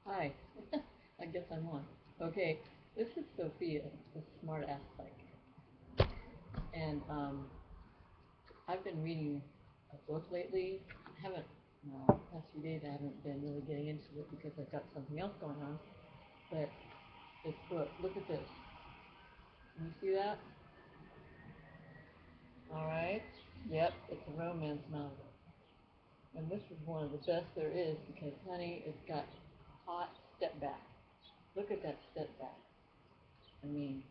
Hi. I guess I'm on. Okay, this is Sophia, the smart ass psychic. And I've been reading a book lately. I haven't, the past few days I haven't been really getting into it because I've got something else going on. But this book, look at this. Can you see that? Alright. Yep, it's a romance novel. And this is one of the best there is because, honey, it's got a hot step back. Look at that step back. I mean,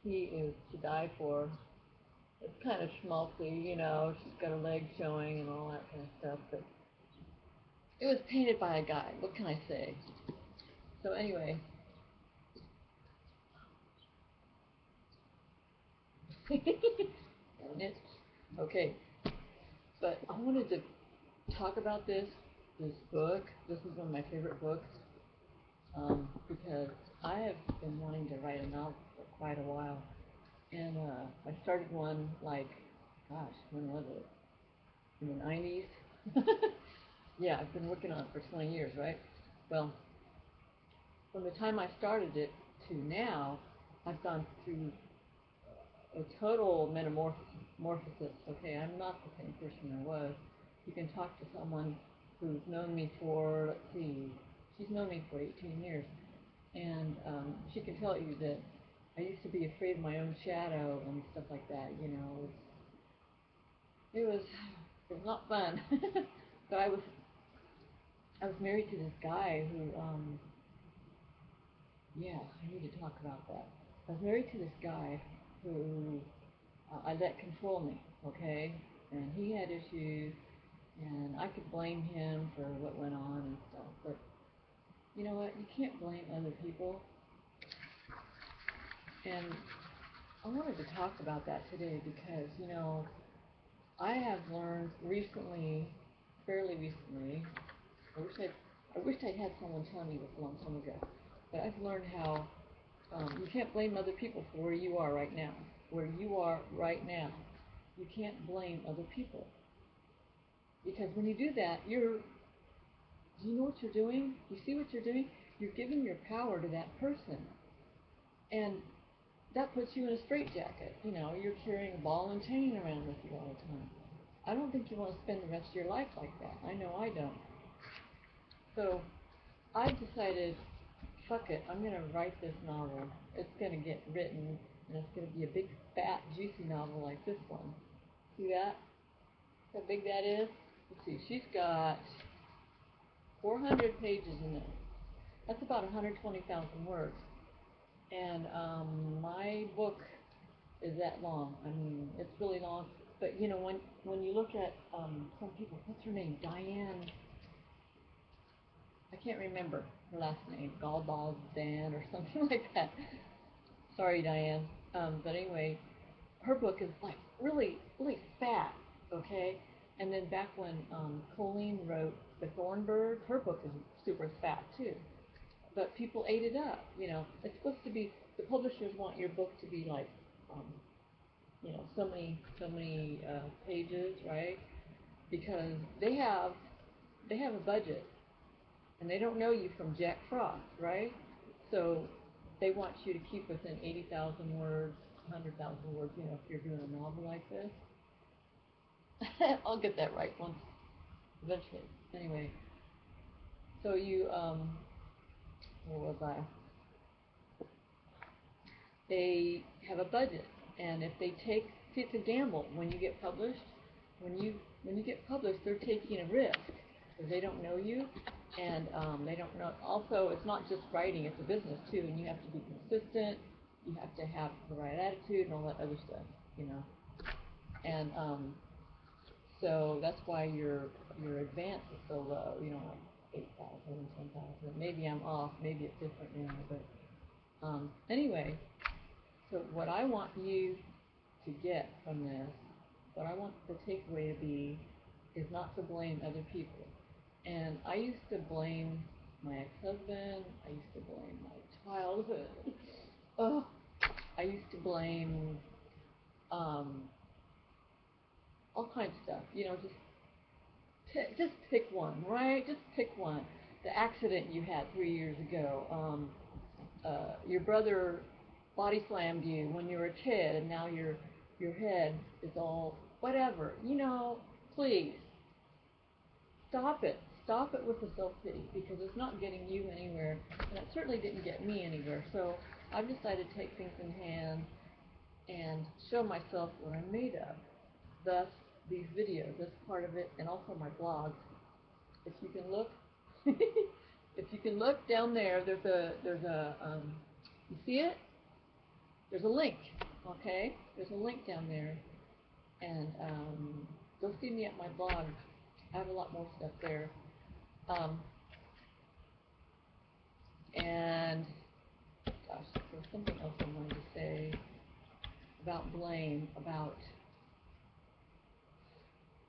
he is to die for. It's kind of schmaltzy, you know, she's got her legs showing and all that kind of stuff, but it was painted by a guy. What can I say? So anyway, darn it. Okay, but I wanted to talk about this book. This is one of my favorite books because I have been wanting to write a novel for quite a while, and I started one like, gosh, when was it? In the 90s. Yeah, I've been working on it for 20 years, right? Well, from the time I started it to now, I've gone through a total metamorphosis. Okay, I'm not the same person I was. You can talk to someone who's known me for, let's see, she's known me for 18 years, and she can tell you that I used to be afraid of my own shadow and stuff like that. You know, it was it was not fun. But I was married to this guy who yeah, I need to talk about that. I was married to this guy who I let control me, okay? And he had issues, and I could blame him for what went on and stuff. But you know what? You can't blame other people. And I wanted to talk about that today because, you know, I have learned recently, fairly recently, I wish I'd had someone tell me this a long time ago, but I've learned how you can't blame other people for where you are right now. Where you are right now, you can't blame other people because when you do that, do you know what you're doing? You see what you're doing? You're giving your power to that person, and that puts you in a straitjacket. You know, you're carrying a ball and chain around with you all the time. I don't think you want to spend the rest of your life like that. I know I don't. So I decided, fuck it, I'm gonna write this novel. It's gonna get written, and it's gonna be a big, fat, juicy novel like this one. See that? How big that is? Let's see, she's got 400 pages in it. That's about 120,000 words. And my book is that long. I mean, it's really long. But you know, when you look at some people, what's her name? Diane. I can't remember her last name. Galbaldan or something like that. Sorry, Diane. But anyway, her book is like really, really fat. Okay. And then back when Colleen wrote The Thornbird, her book is super fat too. But people ate it up. You know, it's supposed to be, the publishers want your book to be like, um, you know, so many pages, right? Because they have a budget, and they don't know you from Jack Frost, right? So they want you to keep within 80,000 words, 100,000 words. You know, if you're doing a novel like this, I'll get that right once eventually. Anyway, so where was I? They have a budget, and if they take, see, it's a gamble when you get published. When you get published, they're taking a risk because they don't know you, and they don't know. Also, it's not just writing; it's a business too, and you have to be consistent. You have to have the right attitude and all that other stuff, you know. And so that's why your advance is so low. You know, like 8,000, 10,000. Maybe I'm off. Maybe it's different now, but anyway. So what I want you to get from this, what I want the takeaway to be, is not to blame other people. And I used to blame my ex-husband. I used to blame my childhood. Oh, I used to blame um, all kinds of stuff. You know, just pick one, right? Just pick one. the accident you had 3 years ago. Your brother body slammed you when you were a kid, and now your head is all whatever. You know, please stop it. Stop it with the self-pity, because it's not getting you anywhere, and it certainly didn't get me anywhere. So I've decided to take things in hand and show myself what I'm made of. Thus, these videos, this part of it, and also my blogs. If you can look, if you can look down there, you see it? There's a link, okay? There's a link down there, and go see me at my blog. I have a lot more stuff there. And gosh, there's something else I wanted to say about blame.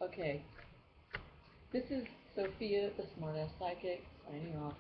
Okay, this is Sophia, the Smartass Psychic, signing off.